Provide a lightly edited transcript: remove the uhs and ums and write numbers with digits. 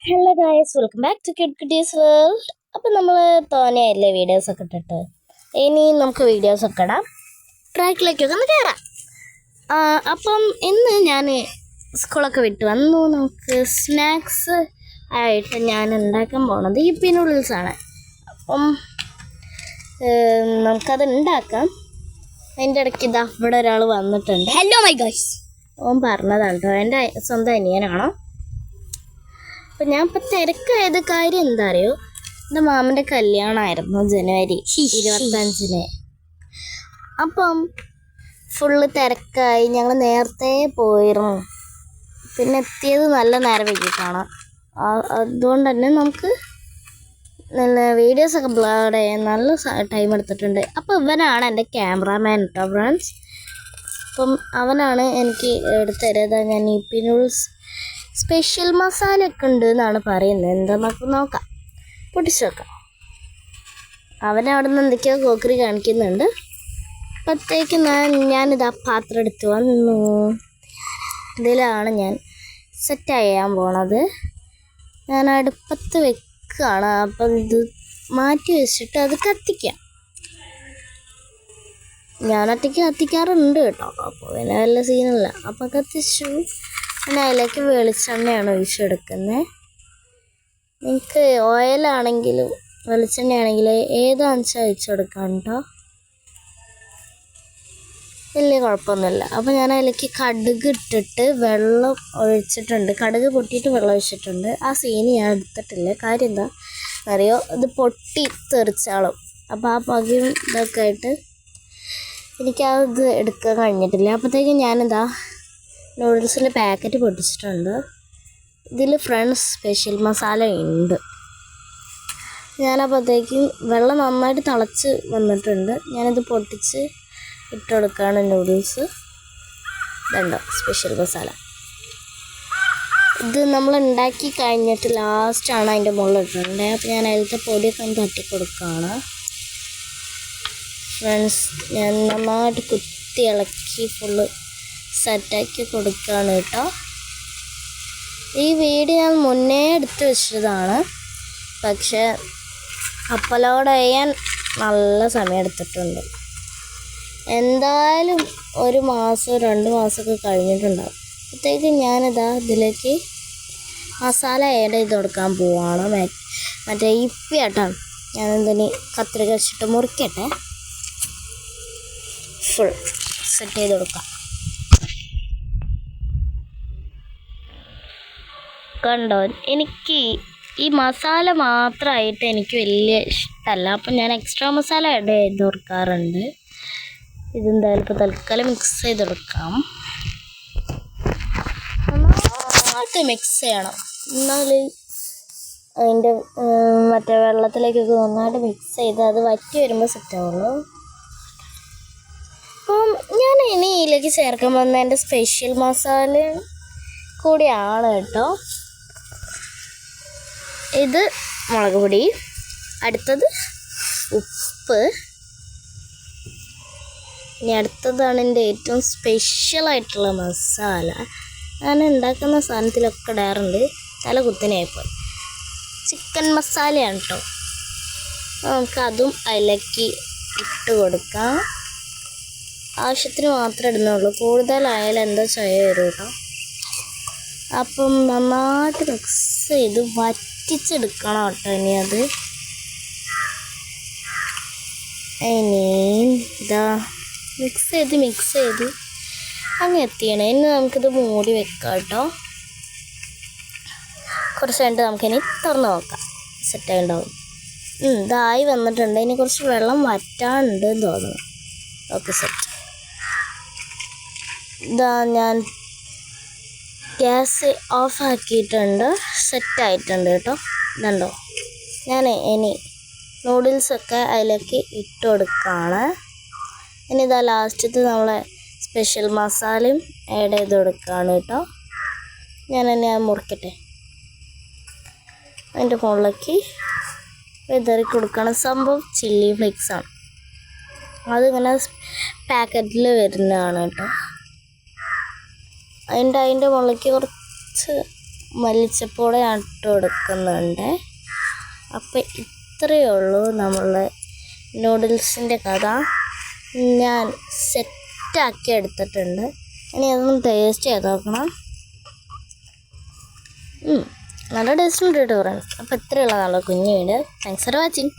Hello guys, welcome back to Kid Kiddies World. അപ്പം നമ്മൾ തോനെയല്ലേ വീഡിയോസൊക്കെ ഇട്ടിട്ട്, ഇനി നമുക്ക് വീഡിയോസൊക്കെ ഇടാം, ട്രാക്കിലേക്കൊക്കെ ഒന്ന് കയറാം. അപ്പം ഇന്ന് ഞാൻ സ്കൂളൊക്കെ വിട്ട് വന്നു. നമുക്ക് സ്നാക്സ് ആയിട്ട് ഞാൻ ഉണ്ടാക്കാൻ പോണത് യിപ്പി നൂഡിൽസാണ്. അപ്പം നമുക്കത് ഉണ്ടാക്കാം. അതിൻ്റെ ഇടയ്ക്ക് ഇതാ ഇവിടെ ഒരാൾ വന്നിട്ടുണ്ട്. ഹലോ മൈ ഗൈസ്, ഓൻ പറഞ്ഞതാണ് കേട്ടോ, എൻ്റെ സ്വന്തം അനിയനാണോ. അപ്പം ഞാൻ ഇപ്പം തിരക്കായത് കാര്യം എന്താ അറിയോ, എൻ്റെ മാമൻ്റെ കല്യാണമായിരുന്നു ജനുവരി 25-ന്. അപ്പം ഫുള്ള് തിരക്കായി, ഞങ്ങൾ നേരത്തെ പോയിരുന്നു. പിന്നെ എത്തിയത് നല്ല നേരം വൈകിട്ടാണ്. അതുകൊണ്ട് തന്നെ നമുക്ക് നല്ല വീഡിയോസൊക്കെ ബ്ലോഡ് ചെയ്യാൻ നല്ല ടൈം എടുത്തിട്ടുണ്ട്. അപ്പോൾ ഇവനാണ് എൻ്റെ ക്യാമറാമാൻ കേട്ടോ ഫ്രണ്ട്സ്. അപ്പം അവനാണ് എനിക്ക് എടുത്തരുത്. ഞാൻ യിപ്പി നൂഡിൽസ് സ്പെഷ്യൽ മസാല ഒക്കെ ഉണ്ട് എന്നാണ് പറയുന്നത്. എന്താ നമുക്ക് നോക്കാം, പൊട്ടിച്ച് നോക്കാം. അവനവിടെ നിന്ന് എന്തൊക്കെയോ കോക്കറി കാണിക്കുന്നുണ്ട്. അപ്പോഴത്തേക്ക് ഞാനിതാ പാത്രം എടുത്ത് വന്നു. ഇതിലാണ് ഞാൻ സെറ്റ് ചെയ്യാൻ പോണത്. ഞാൻ അടുപ്പത്ത് വെക്കുകയാണ്. അപ്പം ഇത് മാറ്റി വെച്ചിട്ട് അത് കത്തിക്കാം. ഞാൻ ഒറ്റയ്ക്ക് കത്തിക്കാറുണ്ട് കേട്ടോ, അപ്പോൾ പിന്നെ വല്ല സീനല്ല. അപ്പം കത്തിച്ചു. പിന്നെ അതിലേക്ക് വെളിച്ചെണ്ണയാണ് ഒഴിച്ചെടുക്കുന്നത്. നിങ്ങൾക്ക് ഓയിലാണെങ്കിലും വെളിച്ചെണ്ണയാണെങ്കിലും ഏതാണെന്ന് വെച്ചാൽ ഒഴിച്ചെടുക്കാം കേട്ടോ, വലിയ കുഴപ്പമൊന്നുമില്ല. അപ്പോൾ ഞാൻ അതിലേക്ക് കടുക് ഇട്ടിട്ട് വെള്ളം ഒഴിച്ചിട്ടുണ്ട്. കടുക് പൊട്ടിയിട്ട് വെള്ളം ഒഴിച്ചിട്ടുണ്ട്. ആ സീന് ഞാൻ എടുത്തിട്ടില്ല. കാര്യം എന്താ അറിയോ, ഇത് പൊട്ടി തെറിച്ചാളും. അപ്പോൾ ആ പകയും ഇതൊക്കെ ആയിട്ട് എനിക്കത് എടുക്കാൻ കഴിഞ്ഞിട്ടില്ല. അപ്പോഴത്തേക്കും ഞാനിതാ നൂഡിൽസിൻ്റെ പാക്കറ്റ് പൊട്ടിച്ചിട്ടുണ്ട്. ഇതിൽ ഫ്രണ്ട്സ് സ്പെഷ്യൽ മസാല ഉണ്ട്. ഞാനപ്പോഴത്തേക്കും വെള്ളം നന്നായിട്ട് തിളച്ച് വന്നിട്ടുണ്ട്. ഞാനിത് പൊട്ടിച്ച് ഇട്ട് കൊടുക്കുകയാണ് നൂഡിൽസ്. ഇതുണ്ടോ സ്പെഷ്യൽ മസാല. ഇത് നമ്മൾ ഉണ്ടാക്കി കഴിഞ്ഞിട്ട് ലാസ്റ്റാണ് അതിൻ്റെ മുകളിൽ ഇട്ടിട്ടുണ്ട്. അപ്പോൾ ഞാൻ അതിലത്തെ പൊടിയൊക്കെ ഒന്ന് തട്ടി കൊടുക്കുകയാണ് ഫ്രണ്ട്സ്. ഞാൻ നന്നായിട്ട് കുത്തി ഇളക്കി ഫുള്ള് സെറ്റാക്കി കൊടുക്കുകയാണ് കേട്ടോ. ഈ വീഡിയോ ഞാൻ മുന്നേ എടുത്ത് വെച്ചതാണ്, പക്ഷേ അപ്ലോഡ് ചെയ്യാൻ നല്ല സമയം എടുത്തിട്ടുണ്ട്. എന്തായാലും 1 മാസം 2 മാസമൊക്കെ കഴിഞ്ഞിട്ടുണ്ടാവും. അപ്പോഴത്തേക്കും ഞാനിതാ ഇതിലേക്ക് മസാല ആഡ് ചെയ്ത് കൊടുക്കാൻ പോവാണ്. മറ്റേ യിപ്പി ആട്ടാണ്. ഞാനെന്തിന് കത്രിക വെച്ചിട്ട് മുറിക്കട്ടെ. ഫുൾ സെറ്റ് ചെയ്ത് കൊടുക്കാം. കണ്ടോ, എനിക്ക് ഈ മസാല മാത്രമായിട്ട് എനിക്ക് വലിയ ഇഷ്ടമല്ല. അപ്പം ഞാൻ എക്സ്ട്രാ മസാല ആഡ് ചെയ്ത് കൊടുക്കാറുണ്ട്. ഇതെന്തായാലും ഇപ്പോൾ തൽക്കാലം മിക്സ് ചെയ്ത് കൊടുക്കാം. നന്നായിട്ട് മിക്സ് ചെയ്യണം, എന്നാൽ അതിൻ്റെ മറ്റേ വെള്ളത്തിലേക്കൊക്കെ നന്നായിട്ട് മിക്സ് ചെയ്ത് അത് വറ്റി വരുമ്പോൾ സെറ്റാവുള്ളൂ. അപ്പം ഞാൻ ഇനി ഇതിലേക്ക് ചേർക്കാൻ വന്ന എൻ്റെ സ്പെഷ്യൽ മസാല കൂടിയാണ് കേട്ടോ. ഇത് മുളക് പൊടി, അടുത്തത് ഉപ്പ്, ഇനി അടുത്തതാണ് എൻ്റെ ഏറ്റവും സ്പെഷ്യലായിട്ടുള്ള മസാല. ഞാൻ ഉണ്ടാക്കുന്ന സാധനത്തിലൊക്കെ ഇടാറുണ്ട്. തല കുത്തനെയായിപ്പോയി. ചിക്കൻ മസാലയാണ് കേട്ടോ. നമുക്കതും അതിലേക്ക് ഇട്ട് കൊടുക്കാം. ആവശ്യത്തിന് മാത്രമേ ഇടുന്നുള്ളൂ, കൂടുതലായാലും എന്താ ചൊയ വരും കേട്ടോ. അപ്പം നന്നായിട്ട് മിക്സ് ചെയ്ത് വറ്റിച്ചെടുക്കണം കേട്ടോ. ഇനി ഇതാ മിക്സ് ചെയ്ത് അങ്ങ് എത്തിയാണ്. ഇനി നമുക്കിത് മൂടി വെക്കാം കേട്ടോ. കുറച്ച് കഴിഞ്ഞിട്ട് നമുക്കിനി തുറന്ന് നോക്കാം. സെറ്റായി ഉണ്ടാവും. ഇതായി വന്നിട്ടുണ്ട്. ഇനി കുറച്ച് വെള്ളം വറ്റാനുണ്ട് എന്ന് തോന്നുന്നു. Okay, set. ഇതാ ഞാൻ ഗ്യാസ് ഓഫ് ആക്കിയിട്ടുണ്ട്. സെറ്റായിട്ടുണ്ട് കേട്ടോ. ഇതുണ്ടോ, ഞാൻ ഇനി നൂഡിൽസൊക്കെ അതിലേക്ക് ഇട്ട് കൊടുക്കുകയാണ്. ഇനി ഇതാ ലാസ്റ്റത്തെ നമ്മളെ സ്പെഷ്യൽ മസാലയും ആഡ് ചെയ്ത് കൊടുക്കുകയാണ് കേട്ടോ. ഞാനെന്നെ മുറിക്കട്ടെ. അതിൻ്റെ മുകളിലേക്ക് വിതറി കൊടുക്കുകയാണ്. സംഭവം ചില്ലി ഫ്ലേക്സാണ്. അതിങ്ങനെ പാക്കറ്റിൽ വരുന്നതാണ് കേട്ടോ. അതിൻ്റെ മുകളിലേക്ക് കുറച്ച് മല്ലിച്ചപ്പോടെ ഇട്ട് കൊടുക്കുന്നുണ്ട്. അപ്പം ഇത്രയേ ഉള്ളൂ നമ്മളെ നൂഡിൽസിൻ്റെ കഥ. ഞാൻ സെറ്റാക്കി എടുത്തിട്ടുണ്ട്. ഇനി അതൊന്ന് ടേസ്റ്റ് ചെയ്ത് നോക്കണം. നല്ല ടേസ്റ്റ് ഉണ്ട് കേട്ടോ ഫ്രണ്ട്സ്. അപ്പോൾ ഇത്രയുള്ള നല്ല കുഞ്ഞു വീഡിയോ. Thanks for watching.